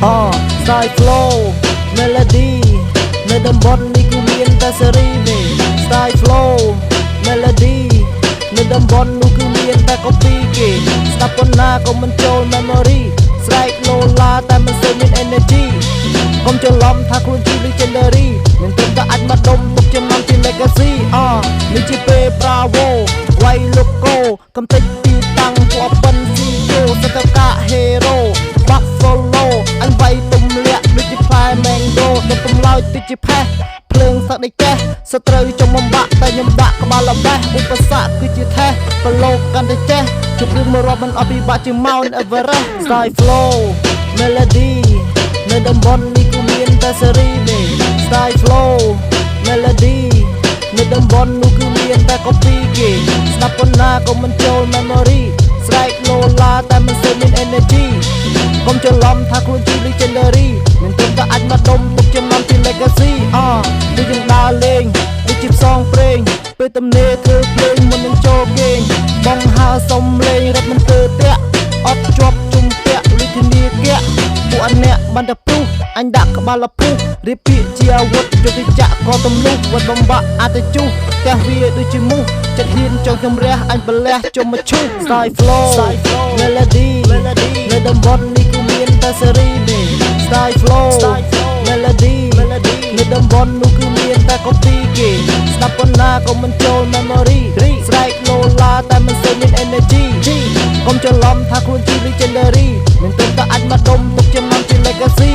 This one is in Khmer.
Style flow melody នៅតំបន់នេះគឺមានតែសេរីនេះ Style flow melody នៅតំបន់នោះគឺមានតែ copy គេស្ដាប់ប៉ុណ្ណាក៏មិនចូល memory ស្រែកលោឡាតែមិនសូវមាន energy កុំច្រឡំថាខ្លួនជា legendary មិនត្រឹមតែអាចមកដុំទុកចំណាំជា legacy នេះជាពេល bravo វាយលោកកោកំតិចទីតាំងពួកប៉ិនស៊ីយោសកកា hero បាក់ solo អញវាយទុំលាក់ដូចជាផ្លែ mango ដល់ទំឡើយតិចជាផេះភ្លើងសឹកដេកចេះសត្រូវចំបំបាក់តែខ្ញុំដាក់ក្បាលលបេះឧបសគ្គគឺជាថេះប្រឡូកកាន់តែចេះជប់រឿងមករាប់មិនអស់ពិបាកជា Mount Everest Style flow melody នៅតំបន់នេះគឺមានតែសេរីនេះ Style flow melody នៅតំបន់នោះគឺមានតែ copy គេស្ដាប់ប៉ុណ្ណាក៏មិនចូល memory ស្រែកលោឡាតែមិនសូវមាន energy កុំច្រឡំថាខ្លួនជា legendary មិនត្រឹមតែអាចមកដុំទុកចំណាំជា legacy ដូចយើងដើរលេងដូចជាផ្សងព្រេងពេលទំនេរធ្វើភ្លេងមុននឹងចូលគេងបងហើសុំលេងរត់មិនទើតាក់អត់ជាប់ជុំតាក់ដូចធានាគៈពួកអអ្នកបានតែពុះអញដាក់ក្បាលលពុះរៀបពាក្យជាអាវុធយុទ្ធចក្រក៏ទំលុះវត្តបំបាក់អាចទៅជុះផ្ទះវាដូចជាមូសចិត្តហ៊ានចង់ជំរះអញប្រលះជុំមកឈូស Style flow melody នៅតំបន់នេះគឺមានតែសេរីនេះ Style flow melody នៅតំបន់នោះគឺមានតែ copy គេស្ដាប់ប៉ុណ្ណាក៏មិនចូល memory ស្រែកលោឡាតែមិនសូវមាន energy កុំច្រឡំថាខ្លួនជា legendary មិនត្រឹមតែអាចមកដុំទុកចំណាំជា legacy